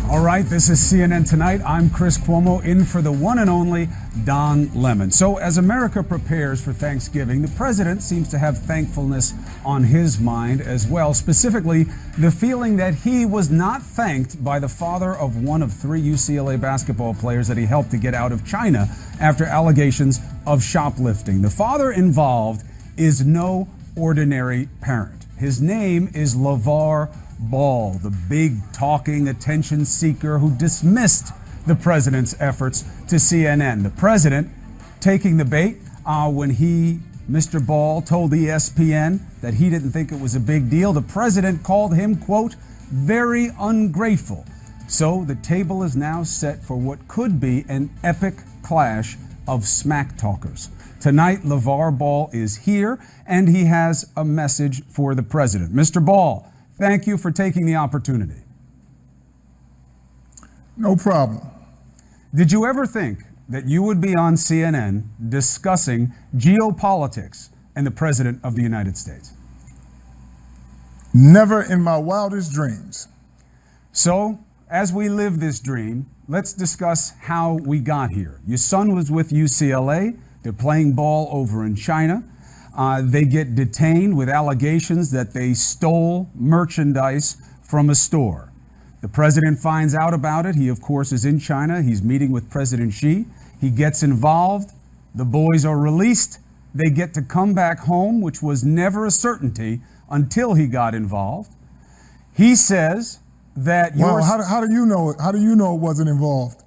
All right, this is CNN Tonight. I'm Chris Cuomo, in for the one and only Don Lemon. So as America prepares for Thanksgiving, the president seems to have thankfulness on his mind as well, specifically the feeling that he was not thanked by the father of one of 3 UCLA basketball players that he helped to get out of China after allegations of shoplifting. The father involved is no ordinary parent. His name is LaVar Ball, the big talking attention seeker who dismissed the president's efforts to CNN. The president taking the bait when Mr. Ball told ESPN that he didn't think it was a big deal. The president called him, quote, very ungrateful. So the table is now set for what could be an epic clash of smack talkers. Tonight, LaVar Ball is here, and he has a message for the president. Mr. Ball, thank you for taking the opportunity. No problem. Did you ever think that you would be on CNN discussing geopolitics and the President of the United States? Never in my wildest dreams. So, as we live this dream, let's discuss how we got here. Your son was with UCLA. They're playing ball over in China. They get detained with allegations that they stole merchandise from a store. The president finds out about it. He, of course, is in China. He's meeting with President Xi. He gets involved. The boys are released. They get to come back home, which was never a certainty until he got involved. He says that how do you know it? How do you know it wasn't involved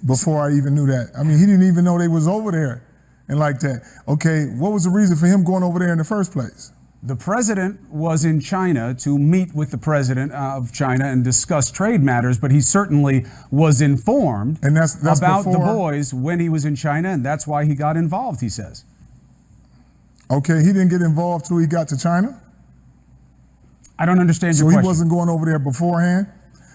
before I even knew that? I mean, he didn't even know they was over there and like that. Okay, what was the reason for him going over there in the first place? The president was in China to meet with the president of China and discuss trade matters, but he certainly was informed about the boys when he was in China, and that's why he got involved, he says. Okay, he didn't get involved till he got to China? I don't understand your question. So he wasn't going over there beforehand?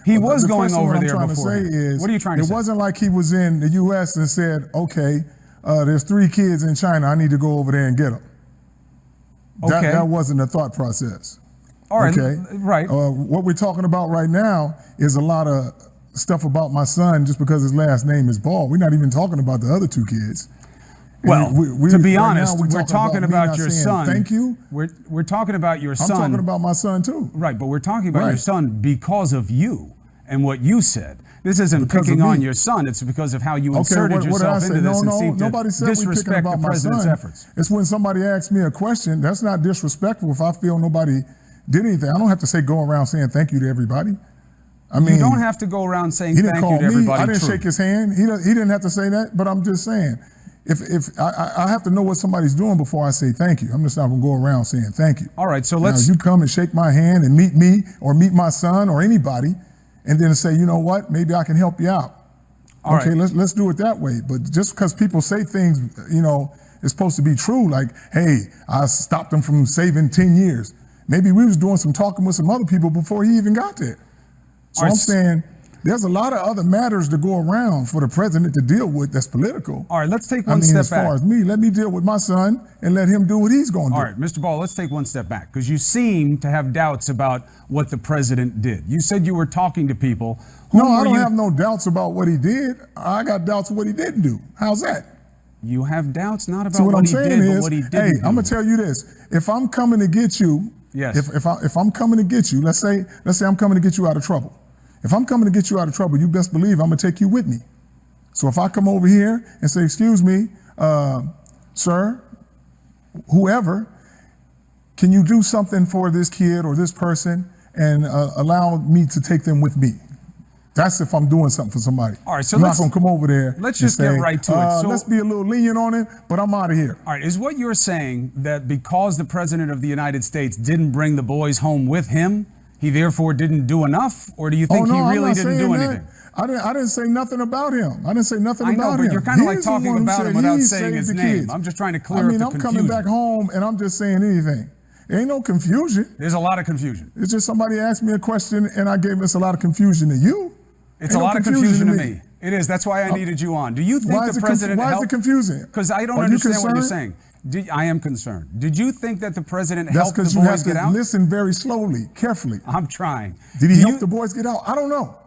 He was going over there beforehand. What I'm trying to say is, what are you trying to say? It wasn't like he was in the U.S. and said, okay, there's 3 kids in China, I need to go over there and get them. Okay. That wasn't the thought process. All right, okay? Right. What we're talking about right now is a lot of stuff about my son just because his last name is Ball. We're not even talking about the other 2 kids. Well, to be honest, we're talking about your son. Thank you. We're talking about your son. I'm talking about my son too. Right, but we're talking about your son because of you and what you said. This isn't picking on your son. It's because of how you inserted yourself into this and seemed to disrespect the president's efforts. It's when somebody asks me a question. That's not disrespectful if I feel nobody did anything. I don't have to say go around saying thank you to everybody. I mean, you don't have to go around saying thank you to everybody. I didn't shake his hand. He didn't have to say that. But I'm just saying, if I have to know what somebody's doing before I say thank you. I'm just not gonna go around saying thank you. All right, so now, you come and shake my hand and meet me or meet my son or anybody, and then say, you know what, maybe I can help you out. Okay, let's do it that way. But just because people say things, you know, it's supposed to be true, like, hey, I stopped them from saving 10 years. Maybe we was doing some talking with some other people before he even got there. So I'm saying there's a lot of other matters to go around for the president to deal with that's political. All right, let's take one step back. As far as me, let me deal with my son and let him do what he's going to do. All right, Mr. Ball, let's take one step back because you seem to have doubts about what the president did. You said you were talking to people. No, I don't have no doubts about what he did. I got doubts of what he didn't do. How's that? You have doubts not about what he did, but what he didn't do. Hey, I'm going to tell you this. If I'm coming to get you, if I'm coming to get you, let's say I'm coming to get you out of trouble. If I'm coming to get you out of trouble, you best believe I'm going to take you with me. So if I come over here and say, excuse me, sir, whoever, can you do something for this kid or this person and allow me to take them with me? That's if I'm doing something for somebody. All right, so I'm not going to come over there. Let's just get right to it. So, let's be a little lenient on it, but I'm out of here. All right, is what you're saying that because the president of the United States didn't bring the boys home with him, he therefore didn't do enough? Or do you think he really didn't do anything? I didn't say nothing about him. I didn't say nothing about him. I know, but you're kind of like talking about him without saying his name. I'm just trying to clear up the confusion. I'm coming back home and I'm just saying anything. There ain't no confusion. There's a lot of confusion. It's just somebody asked me a question and I gave us a lot of confusion to you. It's a lot of confusion to me. It is. That's why I needed you on. Do you think the president helped? Why is it confusing? Because I don't understand what you're saying. I am concerned. Did you think that the president helped the boys get out? That's because you have to listen very slowly, carefully. I'm trying. Did he help the boys get out? I don't know.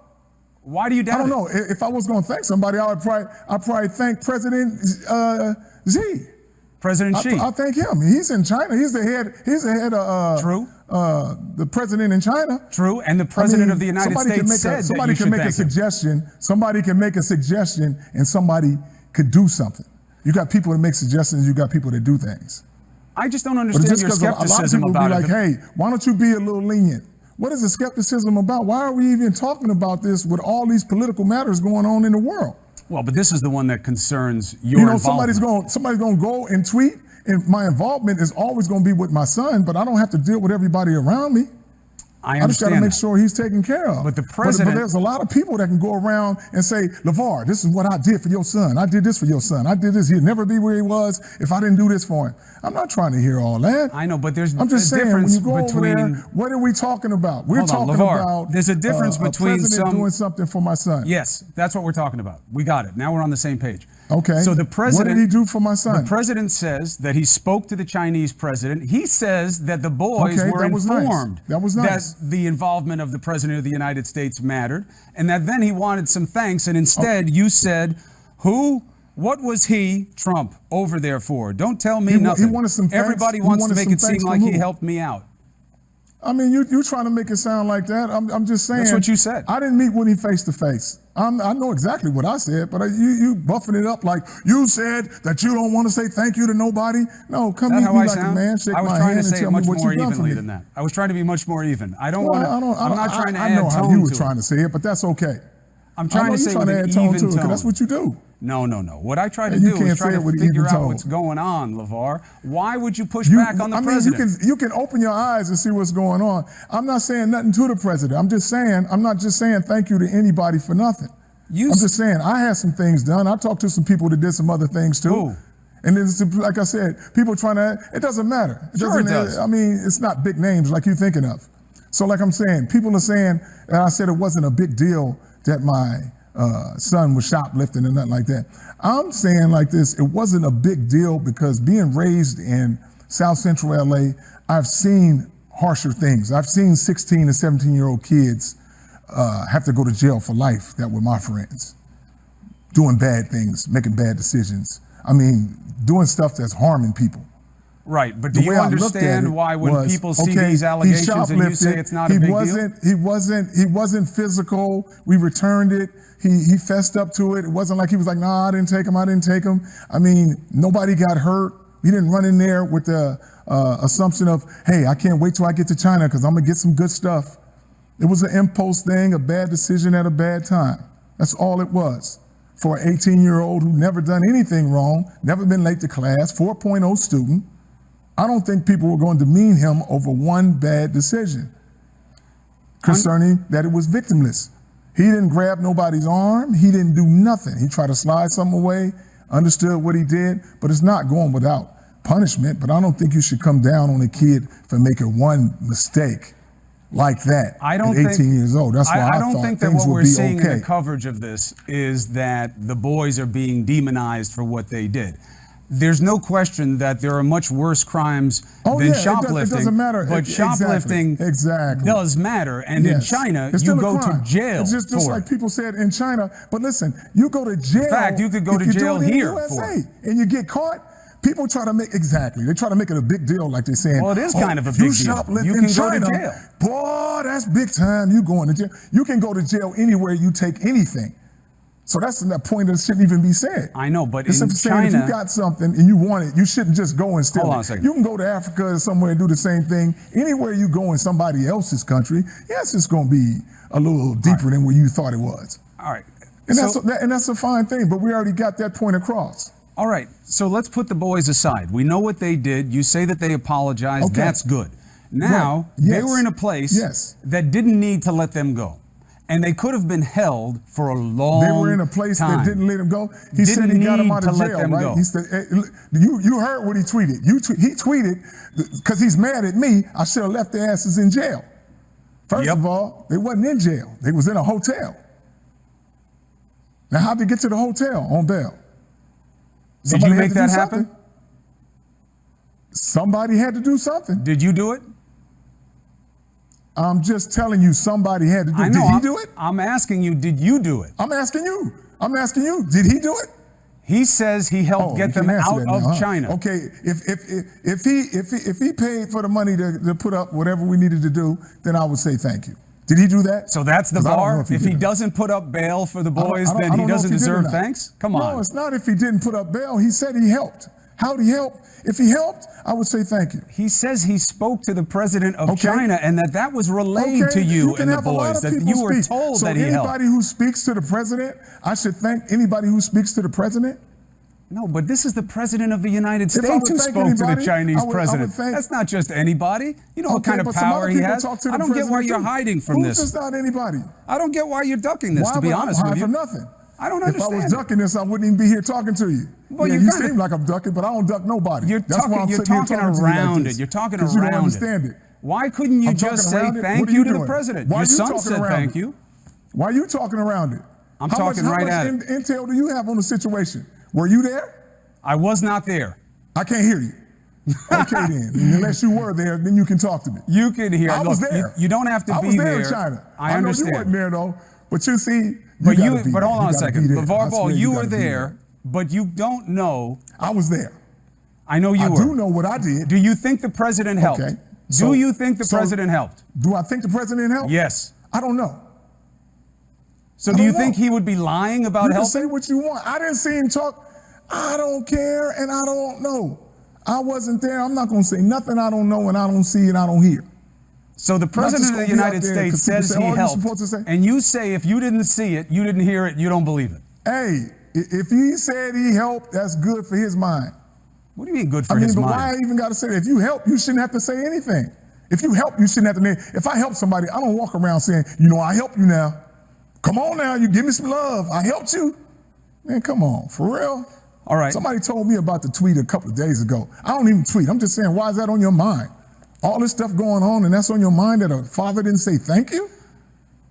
Why do you doubt it? I don't know. If I was going to thank somebody, I'd probably thank President Xi. President Xi. I thank him. He's in China. He's the head of True. The president in China. True. And the president of the United States said somebody can make a suggestion. Somebody can make a suggestion, and somebody could do something. You got people that make suggestions. You got people that do things. I just don't understand your skepticism about it. A lot of people be like, hey, why don't you be a little lenient? What is the skepticism about? Why are we even talking about this with all these political matters going on in the world? Well, but this is the one that concerns your involvement. Somebody's going to go and tweet, and my involvement is always going to be with my son, but I don't have to deal with everybody around me. I just got to make sure he's taken care of. But the president... But there's a lot of people that can go around and say, LaVar, this is what I did for your son. I did this for your son. I did this. He'd never be where he was if I didn't do this for him. I'm not trying to hear all that. I know, but there's I'm just a saying, difference when you go between... over there, what are we talking about? We're talking about... There's a difference between doing something for my son. Yes, that's what we're talking about. We got it. Now we're on the same page. Okay. So the president... What did he do for my son? The president says that he spoke to the Chinese president. He says that the boys were informed that the involvement of the president of the United States mattered, and that then he wanted some thanks, and instead you said, what was he, Trump, over there for? Don't tell me nothing. He wanted some thanks. Everybody wants to make it seem like he helped me out. I mean, you're trying to make it sound like that. I'm just saying. That's what you said. I didn't meet Woody face to face. I know exactly what I said, but you buffing it up like you said that you don't want to say thank you to nobody. No, come meet me like a man, shake my hand, and tell me what you've done for me. Than that. I was trying to be much more even. I don't want to. I'm not trying to add tone to it. I know how you were trying to say it, but that's okay. I'm trying to say with an even tone. Because that's what you do. No. What I try to do is try to figure out what's going on, LaVar. Why would you push back on the president? You can open your eyes and see what's going on. I'm not saying nothing to the president. I'm not just saying thank you to anybody for nothing. I'm just saying I had some things done. I talked to some people that did some other things too. Ooh. And it's, like I said, people trying to, it doesn't matter. It does. I mean, it's not big names like you're thinking of. So like I'm saying, people are saying, and I said it wasn't a big deal that my son was shoplifting or nothing like that. I'm saying like this, it wasn't a big deal because being raised in South Central LA, I've seen harsher things. I've seen 16 and 17-year-old kids have to go to jail for life that were my friends, doing bad things, making bad decisions. I mean, doing stuff that's harming people. Right, but do you understand why when people see these allegations and you say it's not a big deal? He wasn't physical. We returned it. He fessed up to it. It wasn't like he was like, nah, I didn't take him. I mean, nobody got hurt. He didn't run in there with the assumption of, hey, I can't wait till I get to China because I'm going to get some good stuff. It was an impulse thing, a bad decision at a bad time. That's all it was. For an 18-year-old who never done anything wrong, never been late to class, 4.0 student, I don't think people were going to demean him over one bad decision concerning that it was victimless. He didn't grab nobody's arm. He didn't do nothing. He tried to slide something away, understood what he did, but it's not going without punishment. But I don't think you should come down on a kid for making one mistake like that at 18 years old. That's why I don't think that what we're seeing in the coverage of this is that the boys are being demonized for what they did. There's no question that there are much worse crimes than shoplifting. It doesn't matter. But shoplifting does matter. And in China, you go to jail It's just like people said in China. But listen, you go to jail. In fact, you could go to jail here for it. And you get caught. People try to make, they try to make it a big deal like they're saying. Well, it is kind of a big deal. You can go to jail. Boy, that's big time. You going to jail. You can go to jail anywhere you take anything. So that's the point that shouldn't even be said. I know, but in China, if you got something and you want it, you shouldn't just go and steal it. Hold on a second. You can go to Africa or somewhere and do the same thing. Anywhere you go in somebody else's country, yes, it's going to be a little deeper than where you thought it was. All right. And that's a fine thing, but we already got that point across. All right. So let's put the boys aside. We know what they did. You say that they apologized. Okay. That's good. Now, they were in a place that didn't need to let them go. And they could have been held for a long time. They were in a place that didn't let him go. He said he got him out of jail, right? He said, you heard what he tweeted. He tweeted, because he's mad at me, I should have left their asses in jail. First of all, they wasn't in jail. They was in a hotel. Now, how'd they get to the hotel on bail? Did you make that happen? Somebody had to do something. Did you do it? I'm just telling you somebody had to do it. Did he do it? I'm asking you, did you do it? I'm asking you. I'm asking you, did he do it? He says he helped get them out of China. Okay, if he paid for the money to put up whatever we needed to do, then I would say thank you. Did he do that? So that's the bar? If he doesn't put up bail for the boys, then he doesn't deserve thanks? Come on. No, it's not if he didn't put up bail. He said he helped. How did he help? If he helped, I would say thank you. He says he spoke to the president of China and that was relayed to you and the boys, that you were told that he helped. So anybody who speaks to the president, I should thank anybody who speaks to the president? No, but this is the president of the United States who spoke to the Chinese president. That's not just anybody. You know what kind of power he has. I don't get why you're hiding from this. Who's just not anybody? I don't get why you're ducking this, to be honest with you. For nothing. I don't understand. If I was ducking this, I wouldn't even be here talking to you. Well, you seem like I'm ducking, but I don't duck nobody. You're talking around it. You're talking around it. You don't understand it. Why couldn't you just say thank you to the president? Your son said thank you. Why are you talking around it? I'm talking right at it. How much intel do you have on the situation? Were you there? I was not there. I can't hear you. Okay then. Unless you were there, then you can talk to me. You can hear. I was there. You don't have to be there. I was there in China. I understand. I know you weren't there though. But you see, but hold on a second. LaVar Ball, you were there, but you don't know. I was there. I know you were. I do know what I did. Do you think the president helped? Okay. Do you think the president helped? Do I think the president helped? Yes. I don't know. So do you think he would be lying about helping? You can say what you want. I didn't see him talk. I don't care and I don't know. I wasn't there. I'm not going to say nothing I don't know and I don't see and I don't hear. So the president of the United States says he helped, and you say if you didn't see it, you didn't hear it, you don't believe it. Hey, if he said he helped, that's good for his mind. What do you mean good for his mind? But why I even got to say that? If you help, you shouldn't have to say anything. If you help, you shouldn't have to name. If I help somebody, I don't walk around saying, you know, I helped you now. Come on now, you give me some love. I helped you. Man, come on, for real? All right. Somebody told me about the tweet a couple of days ago. I don't even tweet. I'm just saying, why is that on your mind? All this stuff going on, and that's on your mind that a father didn't say thank you?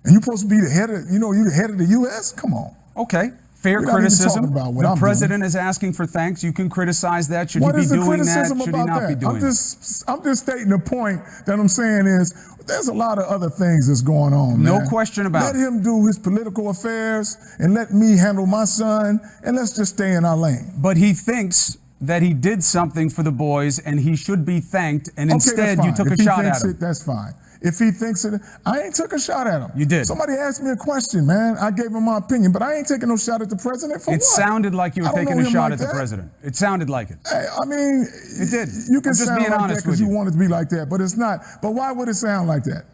And you're supposed to be the head of, you're the head of the U.S.? Come on. Okay. Fair criticism. The president is asking for thanks. You can criticize that. Should he be doing that? Should he not be doing that? I'm just stating the point that I'm saying is there's a lot of other things that's going on, man. No question about it. Let him do his political affairs and let me handle my son, and let's just stay in our lane. But he thinks that he did something for the boys and he should be thanked, and instead you took a shot at him. That's fine. If he thinks it, I ain't took a shot at him. You did. Somebody asked me a question, man. I gave him my opinion, but I ain't taking no shot at the president for what? It sounded like you were taking a shot at the president. It sounded like it. Hey, I mean, it did. You can sound like that because you want it to be like that, but it's not. But why would it sound like that?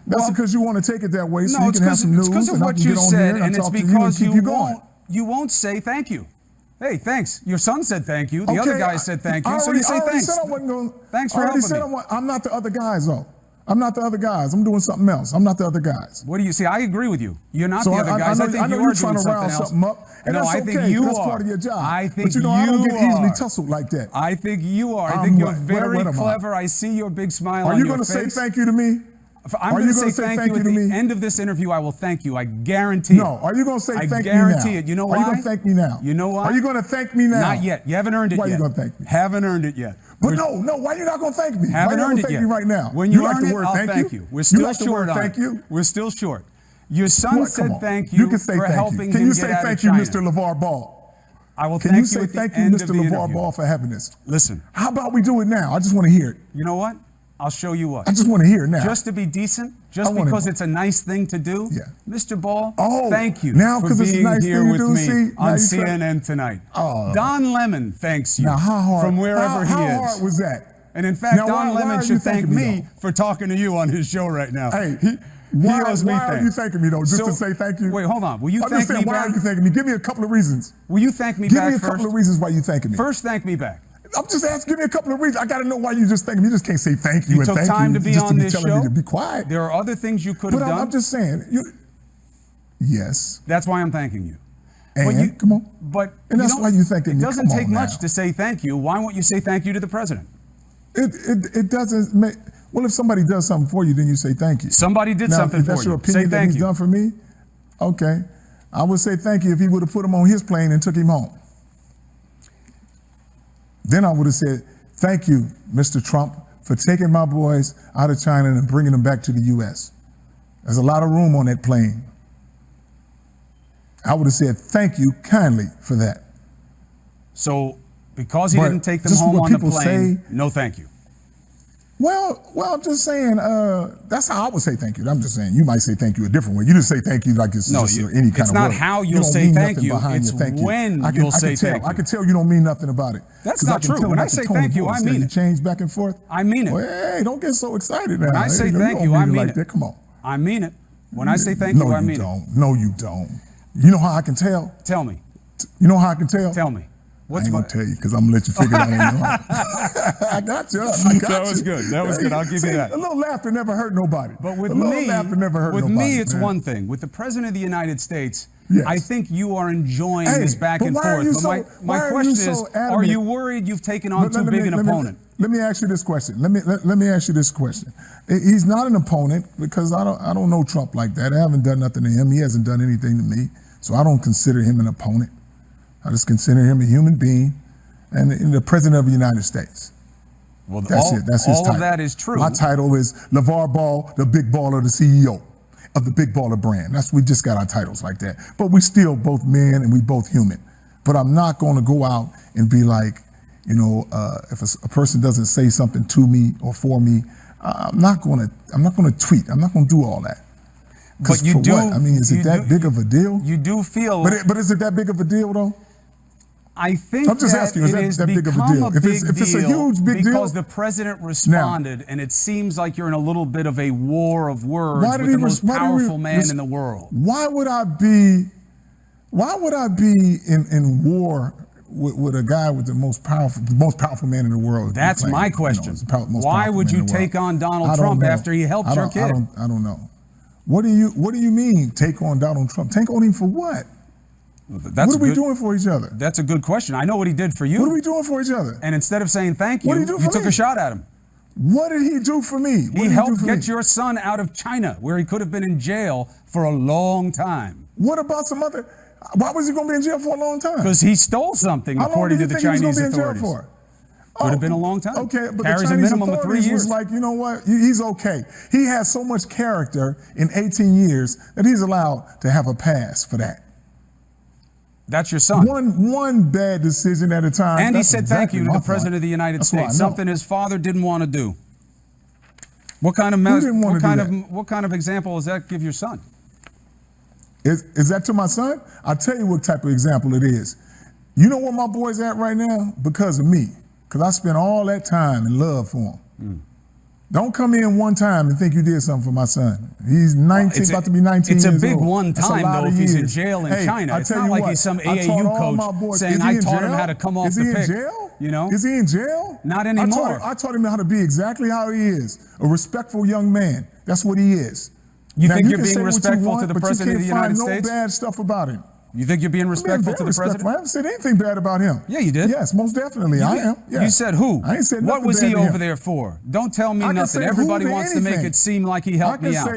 That's because you want to take it that way, so you can have some news. It's because of what you said, and it's because you won't say thank you. Hey, thanks. Your son said thank you. The other guys said thank you, so you say thanks. Thanks for helping me. I'm not the other guys, though. I'm not the other guys. I'm doing something else. I'm not the other guys. What do you see? I agree with you. You're not the other guys. I think you are doing something else. And no, that's I think you that's are. part of your job. I think but I don't get easily tussled like that. I think you are. I think you're very clever. I see your big smile on your face. Are you going to say thank you to me? I'm going to say thank you at the end of this interview. I will thank you. I guarantee it. No, are you going to say thank me now? I guarantee it. You know why? Are you going to thank me now? You know why? Are you going to thank me now? Not yet. You haven't earned it yet. Why are you going to thank me? Haven't earned it yet. But no, why are you not going to thank me? Haven't earned it yet. Why are you going to thank me right now? When you like earn the it, word I'll thank you. We're still short on thank you? We're still short. Your son said thank you for helping him get out of China. Can you say thank you, Mr. LaVar Ball? I will thank you. Can you say thank you, Mr. LaVar Ball, for having this? Listen. How about we do it now? I just want to hear it. You know what? I'll show you what. I just want to hear it now. Just to be decent, just because it's a nice thing to do. Yeah. Mr. Ball, thank you now for it's being a nice here thing with to do, me on CNN tonight. Don Lemon thanks you from wherever he is. How hard was that? And in fact, Don Lemon should thank me for talking to you on his show right now. Hey, he owes me thanks. Why are you thanking me, though? Just to say thank you? Wait, hold on. Will you thank me back? Why are you thanking me? Give me a couple of reasons. Will you thank me back first? Give me a couple of reasons why you thanking me. First, thank me back. I'm just asking, give me a couple of reasons. I got to know why you just thanking me. You just can't say thank you and thank you. You took time to be on this show. Me to be quiet. There are other things you could have done. I'm just saying. Yes. That's why I'm thanking you. And come on. And that's why you thanking me. It doesn't take much to say thank you. Why won't you say thank you to the president? It doesn't make. Well, if somebody does something for you, then you say thank you. Somebody did something for you. If that's your opinion that he's done for me, okay. I would say thank you if he would have put him on his plane and took him home. Then I would have said, thank you, Mr. Trump, for taking my boys out of China and bringing them back to the U.S. There's a lot of room on that plane. I would have said thank you kindly for that. So because he didn't take them home on the plane, no thank you. Well, I'm just saying, that's how I would say thank you. I'm just saying, you might say thank you a different way. You just say thank you like it's just any kind of word. It's not how you'll say thank you, it's when you'll say thank you. I can tell you don't mean nothing about it. That's not true. When I say thank you, I mean it. You change back and forth? I mean it. Well, hey, don't get so excited now. When I say thank you, I mean it. Come on. I mean it. When I say thank you, I mean it. No, you don't. You know how I can tell? Tell me. You know how I can tell? Tell me. I ain't gonna tell you because I'm gonna let you figure it out. I got you. That was good. That was good. I'll give you that. A little laughter never hurt nobody. But with me, it's one thing. With the President of the United States, I think you are enjoying this back and forth. But my question is, are you worried you've taken on too big an opponent? Let me ask you this question. Let me ask you this question. He's not an opponent because I don't know Trump like that. I haven't done nothing to him. He hasn't done anything to me. So I don't consider him an opponent. I just consider him a human being and the President of the United States. Well, that's it. That's his title. All of that is true. My title is LaVar Ball, the big baller, the CEO of the Big Baller brand. We just got our titles like that. But we still both men and we both human. But I'm not going to go out and be like, if a person doesn't say something to me or for me, I'm not going to tweet. I'm not going to do all that. But you do. What? I mean, is it that big of a deal? You do feel. But is it that big of a deal though? I think I'm just asking you, is that big of a deal? If it's a huge big deal, because the president responded, and it seems like you're in a little bit of a war of words with the most powerful man in the world. Why would I be in war with a guy with the most powerful man in the world? That's my question. Why would you take on Donald Trump after he helped your kid? I don't know. What do you mean take on Donald Trump? Take on him for what? What are we doing for each other? That's a good question. I know what he did for you. What are we doing for each other? And instead of saying thank you, you took a shot at him. What did he do for me? He helped get your son out of China, where he could have been in jail for a long time. What about some other? Why was he going to be in jail for a long time? Because he stole something, according to the Chinese authorities. Could have been a long time. Okay, but carries the Chinese a minimum of 3 years. Was like, you know what? He's okay. He has so much character in 18 years that he's allowed to have a pass for that. That's your son. One bad decision at a time. And he said thank you to the President of the United States, something his father didn't want to do. What kind of example does that give your son? Is that to my son? I'll tell you what type of example it is. You know where my boy's at right now? Because of me. Because I spent all that time and love for him. Don't come in one time and think you did something for my son. He's 19, about to be 19 years old. It's a big one time, though, if he's in jail in China. It's not like he's some AAU coach saying, I taught him how to come off the pick. Is he in jail? You know? Is he in jail? Not anymore. I taught him how to be exactly how he is, a respectful young man. That's what he is. You think you're being respectful to the President of the United States? You can't find no bad stuff about him. You think you're being respectful to the president? I haven't said anything bad about him. Yeah, you did. Yes, most definitely. I am. Yes. You said who? I ain't said nothing. What was he over there for? Don't tell me nothing. Everybody wants to make it seem like he helped me out.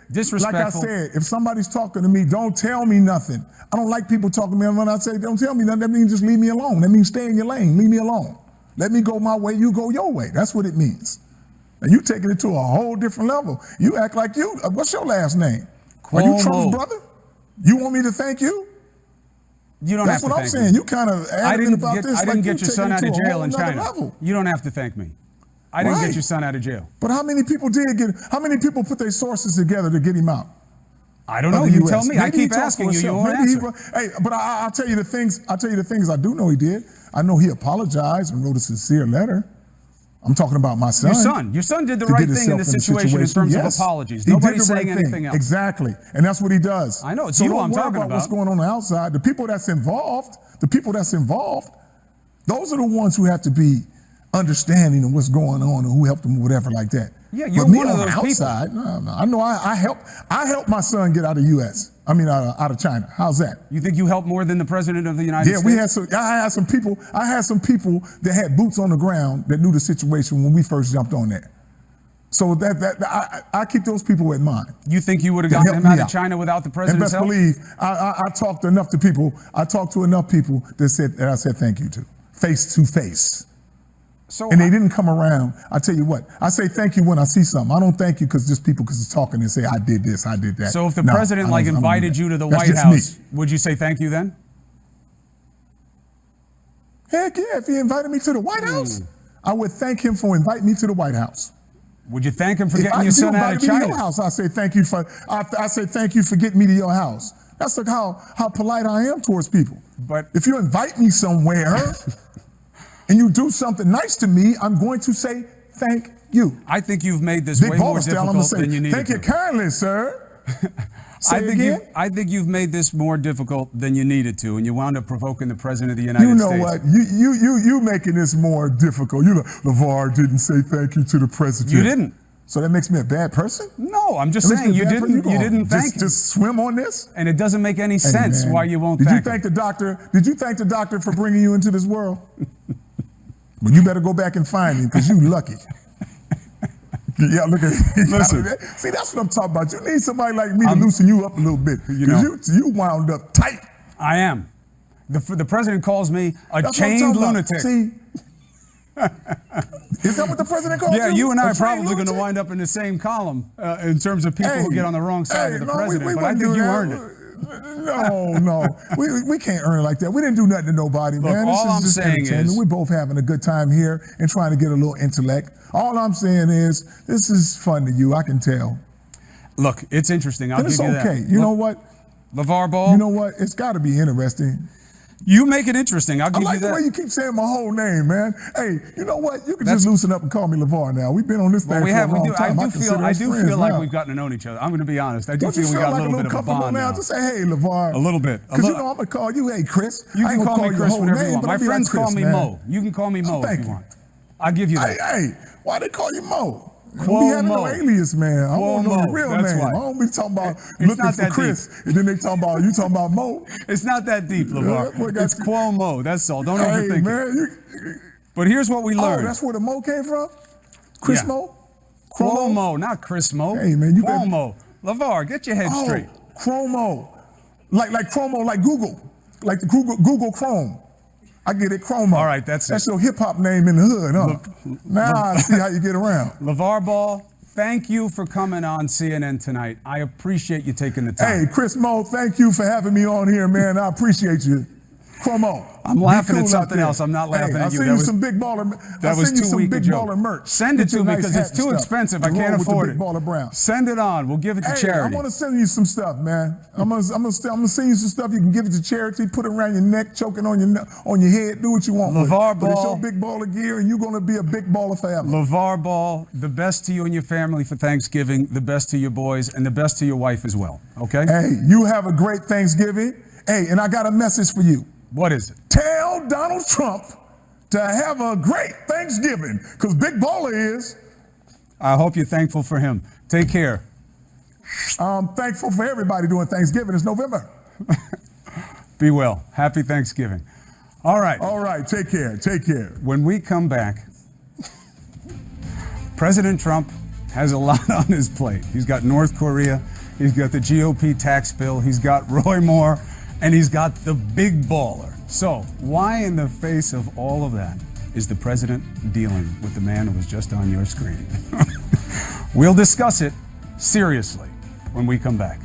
Disrespectful. Like I said, if somebody's talking to me, don't tell me nothing. I don't like people talking to me. When I say don't tell me nothing, that means just leave me alone. That means stay in your lane. Leave me alone. Let me go my way. You go your way. That's what it means. And you taking it to a whole different level. You act like you. What's your last name? Are you Trump's brother? You want me to thank you? You don't have to thank me. That's what I'm saying. You kind of adamant about this. I didn't get your son out of jail in China. You don't have to thank me. I didn't get your son out of jail. But how many people how many people put their sources together to get him out? I don't know. You tell me. I keep asking you. You won't answer. Hey, but I'll tell you the things. I'll tell you the things I do know he did. I know he apologized and wrote a sincere letter. I'm talking about my son. Your son did the right thing in this situation in terms of apologies. Nobody's saying anything else. Exactly. And that's what he does. I know. It's you I'm talking about. What's going on outside. The people that's involved, those are the ones who have to be understanding of what's going on and who helped them, whatever like that. Yeah, you're one of those outside, people. No, I know I helped my son get out of out of China. How's that? You think you helped more than the President of the United States? Yeah, I had some people that had boots on the ground that knew the situation when we first jumped on that. So I keep those people in mind. You think you would have gotten him out of China without the president's help? And best believe, I talked to enough people that I said thank you to, face to face. and they didn't come around. I tell you what, I say thank you when I see something. I don't thank you because just people because it's talking and say I did this, I did that. So if the president invited you to the White House, would you say thank you then? Heck yeah, if he invited me to the White House, I would thank him for inviting me to the White House. Would you thank him for getting your son out of China? Me to your house, I say thank you for. I say thank you for getting me to your house. That's like how polite I am towards people. But if you invite me somewhere and you do something nice to me, I'm going to say thank you. I think you've made this way more difficult than you needed to. Thank you kindly, sir. I think you've made this more difficult than you needed to, and you wound up provoking the president of the United States. You know what? You making this more difficult. You know, LaVar didn't say thank you to the president. You didn't. So that makes me a bad person? No, I'm just saying you didn't thank him. Just swim on this? And it doesn't make any sense why you won't thank him. Did you thank the doctor for bringing you into this world? Well, you better go back and find him because you lucky. Yeah, look at it. Listen. See, that's what I'm talking about. You need somebody like me to loosen you up a little bit. You wound up tight. I am. The president calls me a chained lunatic. See? Is that what the president calls you? Yeah, you and I are probably going to wind up in the same column in terms of people who get on the wrong side of the president, but I think you earned it. No. We can't earn it like that. We didn't do nothing to nobody, man. All I'm saying is we're both having a good time here and trying to get a little intellect. All I'm saying is this is fun to you. I can tell. Look, it's interesting. I'll give you that. It's okay. You know what? LaVar Ball. You know what? It's got to be interesting. You make it interesting. I'll give you that. I like the way you keep saying my whole name, man. Hey, you know what? You can just loosen up and call me LaVar now. We've been on this thing for a long time. I do feel like we've gotten to know each other. I'm going to be honest. I do feel we got a little bit of a bond now. Just say, hey, LaVar. A little bit. Because you know I'm going to call you, hey, Chris. You can call me Chris whenever you want. My friends call me Mo. You can call me Mo if you want. I'll give you that. Hey, why they call you Mo? I don't be having no alias, man. I want to know your real name. I don't be talking about looking for Chris, and then they talking about Mo. It's not that deep, LaVar. It's Cuomo. That's all. Don't overthink it. But here's what we learned. Oh, that's where the Mo came from? Chris Mo? Cuomo, not Chris Mo. Hey, man, you Cuomo. LaVar, get your head straight. Cuomo. Like Chromo, like Google. Like the Google Chrome. I get it, Chroma. All right, that's your hip-hop name in the hood, huh? Now I see how you get around. LaVar Ball, thank you for coming on CNN tonight. I appreciate you taking the time. Hey, Chris Mo, thank you for having me on here, man. I appreciate you. Chromo. I'm laughing at something else. I'm not laughing at you. I'll send you some big baller. That was too weak a joke. Baller merch. Send it to me because it's too expensive. I can't afford it. Big baller brown. Send it on. We'll give it to charity. I want to send you some stuff, man. I'm gonna send you some stuff. You can give it to charity. Put it around your neck, choking on your head. Do what you want. LaVar Ball. But it's your big baller gear, and you're gonna be a big baller forever. LaVar Ball. The best to you and your family for Thanksgiving. The best to your boys, and the best to your wife as well. Okay. Hey, you have a great Thanksgiving. Hey, and I got a message for you. What is it? Tell Donald Trump to have a great Thanksgiving, because Big Baller is. I hope you're thankful for him. Take care. I'm thankful for everybody doing Thanksgiving. It's November. Be well. Happy Thanksgiving. All right. All right. Take care. Take care. When we come back, President Trump has a lot on his plate. He's got North Korea. He's got the GOP tax bill. He's got Roy Moore. And he's got the big baller. So why in the face of all of that is the president dealing with the man who was just on your screen? We'll discuss it seriously when we come back.